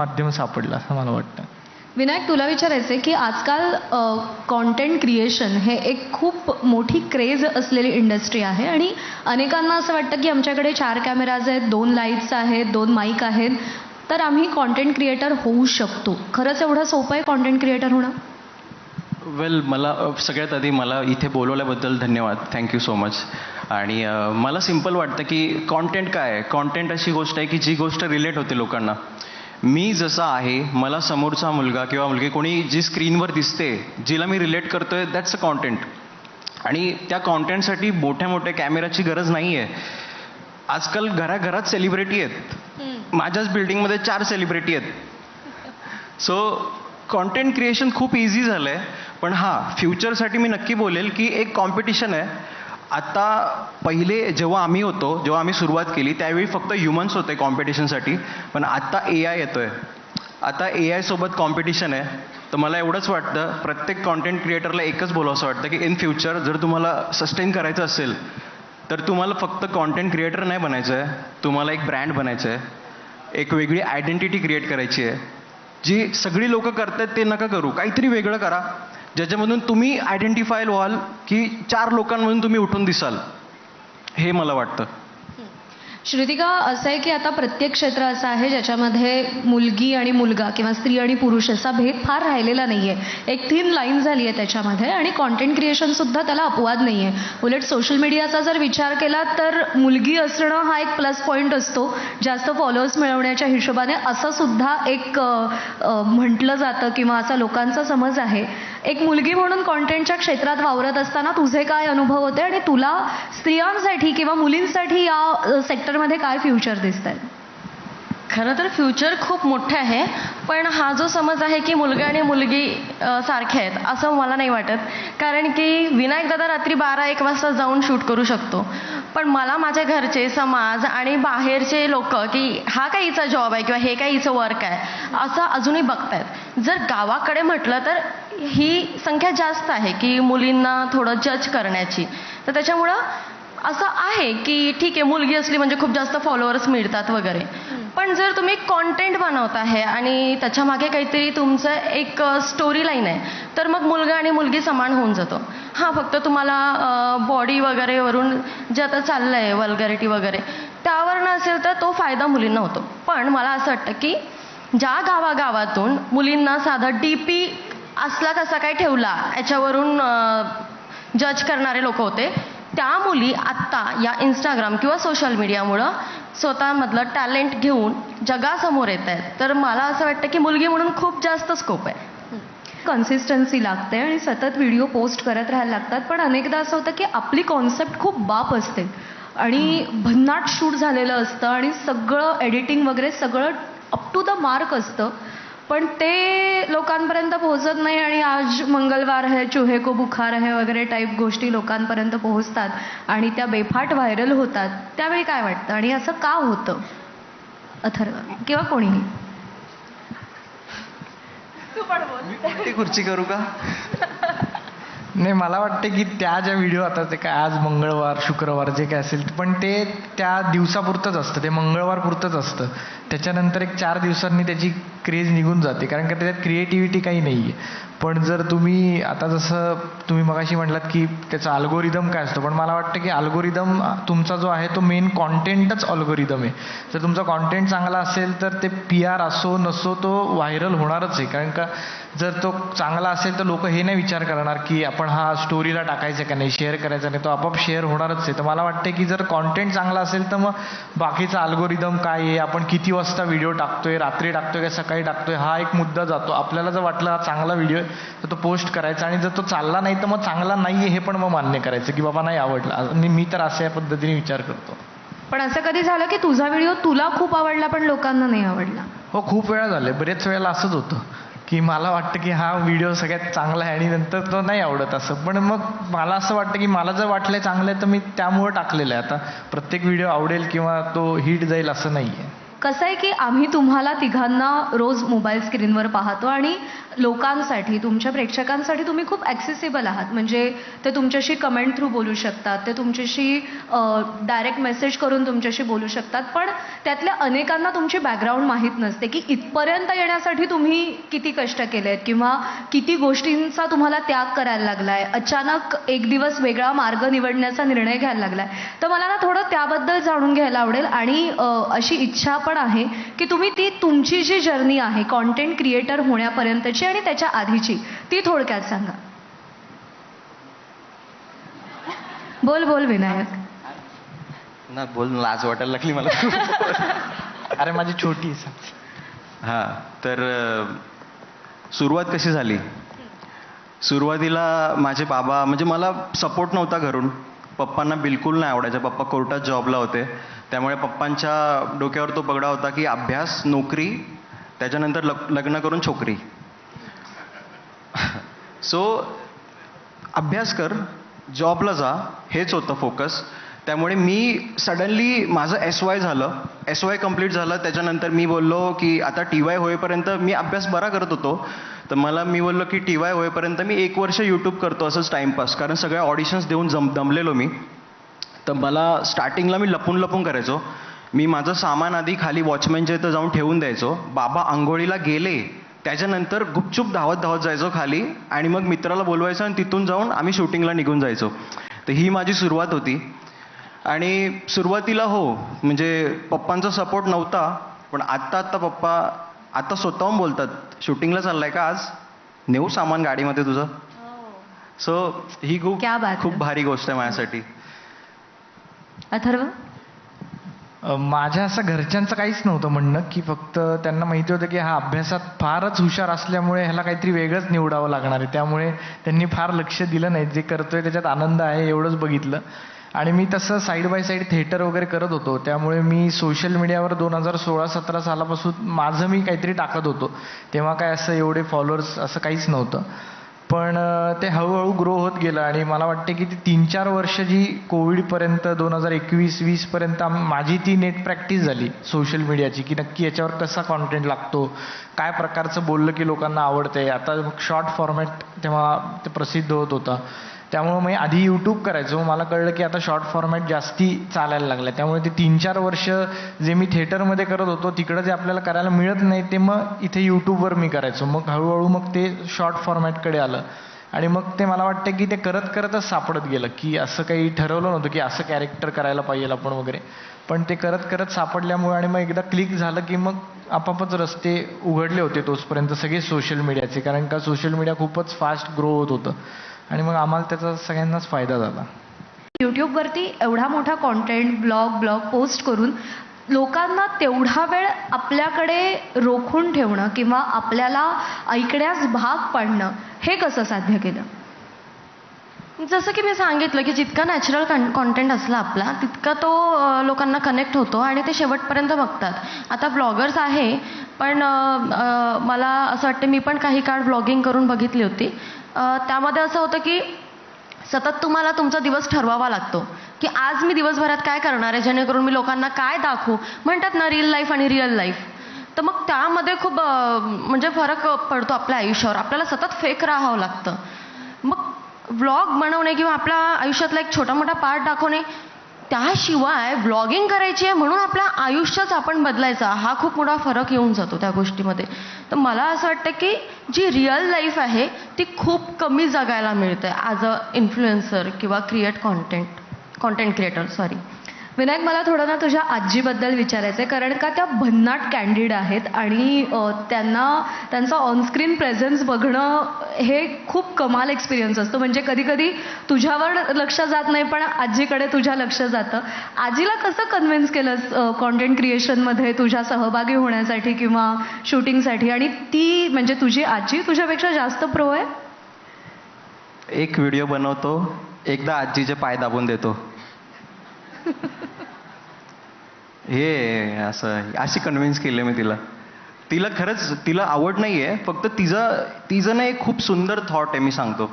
माध्यम सापडलं असं मला वाटतं. विनायक, तुला विचारायचं आहे की आजकाल कॉन्टेंट क्रिएशन हे एक खूप मोठी क्रेज असलेली इंडस्ट्री आहे आणि अनेकांना असं वाटतं की आमच्याकडे 4 कॅमेराज आहेत, 2 लाईट्स आहेत, 2 माईक आहेत, तर आम्ही कॉन्टेंट क्रिएटर होऊ शकतो. खरंच एवढं सोपं आहे कॉन्टेंट क्रिएटर होणं? वेल, मला सगळ्यात आधी मला इथे बोलवल्याबद्दल धन्यवाद, थँक्यू सो मच. आणि मला सिम्पल वाटतं की कॉन्टेंट काय आहे. कॉन्टेंट अशी गोष्ट आहे की जी गोष्ट रिलेट होते लोकांना. मी जसा आहे, मला समोरचा मुलगा किंवा मुलगी कोणी जी स्क्रीनवर दिसते, जिला मी रिलेट करतोय, दॅट्स अ कॉन्टेंट. आणि त्या कॉन्टेंटसाठी मोठ्या मोठ्या कॅमेराची गरज नाही आहे. आजकाल घराघरात सेलिब्रिटी आहेत. माझ्याच बिल्डिंगमध्ये 4 सेलिब्रिटी आहेत. सो कॉन्टेंट क्रिएशन खूप इझी झालं आहे. पण हां, फ्युचरसाठी मी नक्की बोलेल की एक कॉम्पिटिशन आहे. आता पहिले जेव्हा आम्ही सुरुवात केली त्यावेळी फक्त ह्युमन्स होते कॉम्पिटिशनसाठी. पण आता AI येतोय. आता AI सोबत कॉम्पिटिशन आहे. तर मला एवढंच वाटतं, प्रत्येक कॉन्टेंट क्रिएटरला एकच बोलावंसं वाटतं की इन फ्युचर जर तुम्हाला सस्टेन करायचं असेल तर तुम्हाला फक्त कॉन्टेंट क्रिएटर नाही बनायचं आहे, तुम्हाला एक ब्रँड बनायचं आहे. एक वेगळी आयडेंटिटी क्रिएट करायची आहे. जी सगळी लोकं करतात ते नका करू, काहीतरी वेगळं करा ज्याच्यामधून तुम्ही आयडेंटिफाय व्हाल की 4 लोकांमधून तुम्ही उठून दिसाल. हे मला वाटतं. श्रुतिका, असं आहे की आता प्रत्येक क्षेत्र असं आहे ज्याच्यामध्ये मुलगी आणि मुलगा किंवा स्त्री आणि पुरुष असा भेद फार राहिलेला नाही आहे. एक थिन लाईन झाली आहे त्याच्यामध्ये आणि कॉन्टेंट क्रिएशनसुद्धा त्याला अपवाद नाही आहे. उलट सोशल मीडियाचा जर विचार केला तर मुलगी असणं हा एक प्लस पॉईंट असतो. जास्त फॉलोअर्स मिळवण्याच्या हिशोबाने असं सुद्धा एक म्हटलं जातं किंवा असा लोकांचा समज आहे. एक मुलगी म्हणून कॉन्टेंटच्या क्षेत्रात वावरत असताना तुझे काय अनुभव होते आणि तुला स्त्रियांसाठी किंवा मुलींसाठी या सेक्टरमध्ये काय फ्युचर दिसत आहे? खरं तर फ्युचर खूप मोठं आहे. पण हा जो समज आहे की मुलगा आणि मुलगी सारखे आहेत असं मला नाही वाटत. कारण की विनायक दादा रात्री 12-1 वाजता जाऊन शूट करू शकतो. पण मला माझ्या घरचे, समाज आणि बाहेरचे लोक की हा काय हिचा जॉब आहे किंवा हे काय हिचं वर्क आहे असं अजूनही बघतायत. जर गावाकडे म्हटलं तर ही संख्या जास्त आहे की मुलींना थोडं जज करण्याची. तर त्याच्यामुळं असं आहे की ठीक आहे, मुलगी असली म्हणजे खूप जास्त फॉलोअर्स मिळतात वगैरे. पण जर तुम्ही कॉन्टेंट बनवत आहे आणि त्याच्यामागे काहीतरी तुमचं एक स्टोरी लाईन आहे तर मग मुलगा आणि मुलगी समान होऊन जातो. हां, फक्त तुम्हाला बॉडी वगैरेवरून जे आता चाललं आहे वल्गॅरिटी वगैरे त्यावर नसेल तर तो फायदा मुलींना होतो. पण मला असं वाटतं की ज्या गावागावातून मुलींना साधा DP असला कसा काय ठेवला याच्यावरून जज करणारे लोक होते, त्या मुली आत्ता या इंस्टाग्राम किंवा सोशल मीडियामुळं स्वतःमधलं टॅलेंट घेऊन जगासमोर येत आहेत. तर मला असं वाटतं की मुलगी म्हणून खूप जास्त स्कोप आहे. कन्सिस्टन्सी लागते आणि सतत व्हिडिओ पोस्ट करत राहायला लागतात. पण अनेकदा असं होतं की आपली कॉन्सेप्ट खूप बाप असते आणि भन्नाट शूट झालेलं असतं आणि सगळं एडिटिंग वगैरे सगळं अप टू द मार्क असतं. पण ते लोकांपर्यंत पोहोचत नाही आणि आज मंगलवार है, चूहे को बुखार है वगैरे टाईप गोष्टी लोकांपर्यंत पोहोचतात आणि त्या बेफाट व्हायरल होतात. त्यावेळी काय वाटतं आणि असं का होतं? अथर्व किंवा कोणीही. ती खुर्ची करू का? नाही, मला वाटतं की त्या ज्या व्हिडिओ आता ते काय आज मंगळवार शुक्रवार जे काय असेल पण ते त्या दिवसापुरतंच असतं, ते मंगळवारपुरतंच असतं. त्याच्यानंतर एक 4 दिवसांनी त्याची क्रेज निघून जाते कारण का त्याच्यात क्रिएटिव्हिटी काही नाही आहे. पण जर तुम्ही आता जसं तुम्ही मगाशी म्हटलात की त्याचा अल्गोरिदम काय असतो, पण मला वाटतं की अल्गोरिदम तुमचा जो आहे तो मेन कॉन्टेंटच अल्गोरिदम आहे. जर तुमचा कॉन्टेंट चांगला असेल तर ते PR असो नसो तो व्हायरल होणारच आहे. कारण का जर तो चांगला असेल तर लोक हे नाही विचार करणार की आपण हा स्टोरीला टाकायचं का नाही, शेअर करायचा नाही, तो आपोआप शेअर होणारच आहे. तर मला वाटतं की जर कॉन्टेंट चांगला असेल तर मग बाकीचा अल्गोरिदम काय आहे, आपण किती वाजता व्हिडिओ टाकतोय, रात्री टाकतोय का सकाळी टाकतोय, हा एक मुद्दा जातो. आपल्याला जर वाटलं हा चांगला व्हिडिओ आहे तर तो पोस्ट करायचा आणि जर तो चालला नाही तर मग चांगला नाही आहे हे पण मग मान्य करायचं की बाबा नाही आवडला. आणि मी तर अशा या पद्धतीने विचार करतो. पण असं कधी झालं की तुझा व्हिडिओ तुला खूप आवडला पण लोकांना नाही आवडला? हो, खूप वेळा झाले. बरेच वेळेला असंच होतं की मला वाटतं की हा व्हिडिओ सगळ्यात चांगला आहे आणि नंतर तो नाही आवडत असं. पण मग मला असं वाटतं की मला जर वाटलं चांगलं आहे तर मी त्यामुळं टाकलेलं आहे. आता प्रत्येक व्हिडिओ आवडेल किंवा तो हिट जाईल असं नाही आहे. कसं आहे की आम्ही तुम्हाला तिघांना रोज मोबाईल स्क्रीनवर पाहतो आणि लोकांसाठी, तुमच्या प्रेक्षकांसाठी तुम्ही खूप ॲक्सेसिबल आहात. म्हणजे ते तुमच्याशी कमेंट थ्रू बोलू शकतात, ते तुमच्याशी डायरेक्ट मेसेज करून तुमच्याशी बोलू शकतात. पण त्यातल्या अनेकांना तुमची बॅकग्राऊंड माहीत नसते की इथपर्यंत येण्यासाठी तुम्ही किती कष्ट केलेत किंवा किती गोष्टींचा तुम्हाला त्याग करायला लागला आहे, अचानक एक दिवस वेगळा मार्ग निवडण्याचा निर्णय घ्यायला लागला आहे. तर मला ना थोडं त्याबद्दल जाणून घ्यायला आवडेल आणि अशी इच्छा पण आहे की तुम्ही ती तुमची जी जर्नी आहे कॉन्टेंट क्रिएटर होण्यापर्यंतची आणि त्याच्या आधीची ती थोडक्यात सांगा. बोल बोल विनायक. ना बोल, लाज वाटायला लागली मला. अरे माझी छोटी. हां, तर सुरुवात कशी झाली? सुरुवातीला माझे बाबा, म्हणजे मला सपोर्ट नव्हता घरून. पप्पांना बिलकुल नाही आवडायचं. पप्पा कोर्टात जॉबला होते, त्यामुळे पप्पांच्या डोक्यावर तो पगडा होता की अभ्यास, नोकरी, त्याच्यानंतर लग्न करून छोकरी. सो अभ्यास कर, जॉबला जा, हेच होतं फोकस. त्यामुळे मी सडनली माझं SY झालं, SY कम्प्लीट झालं. त्याच्यानंतर मी बोललो की आता TY होईपर्यंत मी अभ्यास बरा करत होतो, तर मी बोललो की TY होईपर्यंत मी 1 वर्ष यूट्यूब करतो असंच टाईमपास. कारण सगळ्या ऑडिशन्स देऊन दमलेलो मी. तर मला स्टार्टिंगला मी लपून करायचो. मी माझं सामान आधी खाली वॉचमॅनच्या इथं जाऊन ठेवून द्यायचो. बाबा आंघोळीला गेले त्याच्यानंतर गुपचूप धावत जायचो खाली आणि मग मित्राला बोलवायचं आणि तिथून जाऊन आम्ही शूटिंगला निघून जायचो. तर ही माझी सुरुवात होती. आणि सुरुवातीला म्हणजे पप्पांचा सपोर्ट नव्हता, पण आत्ता पप्पा आता स्वतःहून बोलतात, शूटिंगला चाललाय का आज, नेऊ सामान गाडीमध्ये तुझं. सो ही खूप भारी गोष्ट आहे माझ्यासाठी. अथर्व. माझ्या असं घरच्यांचं काहीच नव्हतं म्हणणं, की फक्त त्यांना माहिती होतं की हा अभ्यासात फारच हुशार असल्यामुळे ह्याला काहीतरी वेगळंच निवडावं लागणार आहे. त्यामुळे त्यांनी फार लक्ष दिलं नाही. जे करतोय त्याच्यात आनंद आहे एवढंच बघितलं. आणि मी तसं साईड बाय साईड थिएटर वगैरे करत होतो, त्यामुळे मी सोशल मीडियावर 2016-17 सालापासून माझं मी काहीतरी टाकत होतो. तेव्हा काय असं एवढे फॉलोअर्स असं काहीच नव्हतं. पण ते हळूहळू ग्रो होत गेलं आणि मला वाटते की ती 3-4 वर्ष जी कोविडपर्यंत 2021-20 पर्यंत माझी ती नेट प्रॅक्टिस झाली सोशल मीडियाची, की नक्की याच्यावर कसा कॉन्टेंट लागतो, काय प्रकारचं बोललं की लोकांना आवडतंय. आता शॉर्ट फॉर्मॅट तेव्हा ते प्रसिद्ध होत होता, त्यामुळे मी आधी यूट्यूब करायचो. मला कळलं की आता शॉर्ट फॉर्मॅट जास्ती चालायला लागला. त्यामुळे ते 3-4 वर्ष जे मी थिएटरमध्ये करत होतो तिकडं जे आपल्याला करायला मिळत नाही ते मग इथे यूट्यूबवर मी करायचो. मग हळूहळू मग ते शॉर्ट फॉर्मॅटकडे आलं आणि मग ते मला वाटतं की ते करतच सापडत गेलं, की असं काही ठरवलं नव्हतं की असं कॅरेक्टर करायला पाहिजे आपण वगैरे. पण ते करत सापडल्यामुळे आणि मग एकदा क्लिक झालं की मग आपापच रस्ते उघडले होते तोचपर्यंत सगळे सोशल मीडियाचे. कारण का सोशल मीडिया खूपच फास्ट ग्रो होत होतं आणि मग आम्हाला त्याचा सगळ्यांनाच फायदा झाला. यूट्यूबवरती एवढा मोठा कॉन्टेंट ब्लॉग पोस्ट करून लोकांना तेवढा वेळ आपल्याकडे रोखून ठेवणं किंवा आपल्याला ऐकण्यास भाग पाडणं हे कसं साध्य केलं? जसं की मी सांगितलं की जितका नॅचरल कॉन्टेंट असला आपला तितका तो लोकांना कनेक्ट होतो आणि ते शेवटपर्यंत बघतात. आता ब्लॉगर्स आहे, पण मला असं वाटतं मी पण काही काळ ब्लॉगिंग करून बघितली होती. त्यामध्ये असं होतं की सतत तुम्हाला तुमचा दिवस ठरवावा लागतो की आज मी दिवसभरात काय करणार आहे जेणेकरून मी लोकांना काय दाखवू. म्हणतात ना रील लाईफ आणि रिअल लाईफ, तर मग त्यामध्ये खूप म्हणजे फरक पडतो आपल्या आयुष्यावर. आपल्याला सतत फेक राहावं लागतं. मग व्लॉग बनवणे किंवा आपल्या आयुष्यातला एक छोटा मोठा पार्ट दाखवणे, त्याशिवाय व्लॉगिंग करायची आहे म्हणून आपलं आयुष्यच आपण बदलायचा, हा खूप मोठा फरक येऊन जातो त्या गोष्टीमध्ये. तर मला असं वाटतं की जी रिअल लाईफ आहे ती खूप कमी जगायला मिळते ॲज अ इन्फ्लुएन्सर किंवा कॉन्टेंट क्रिएटर. विनायक, मला थोडं ना तुझ्या आजीबद्दल विचारायचं आहे, कारण का त्या भन्नाट कॅन्डिड आहेत आणि त्यांचा ऑनस्क्रीन प्रेझेन्स बघणं हे खूप कमाल एक्सपिरियन्स असतो. म्हणजे कधी कधी तुझ्यावर लक्ष जात नाही पण आजीकडे तुझ्या लक्ष जातं. आजीला कसं कन्व्हिन्स केलंस कॉन्टेंट क्रिएशनमध्ये तुझ्या सहभागी होण्यासाठी किंवा शूटिंगसाठी? आणि ती म्हणजे तुझी आजी तुझ्यापेक्षा जास्त प्रो आहे? एक व्हिडिओ बनवतो, एकदा आजीचे पाय दाबून देतो. हे अशी कन्व्हिन्स केलं मी तिला खरंच तिला आवड नाहीये, फक्त तिचं ना एक खूप सुंदर थॉट आहे, मी सांगतो.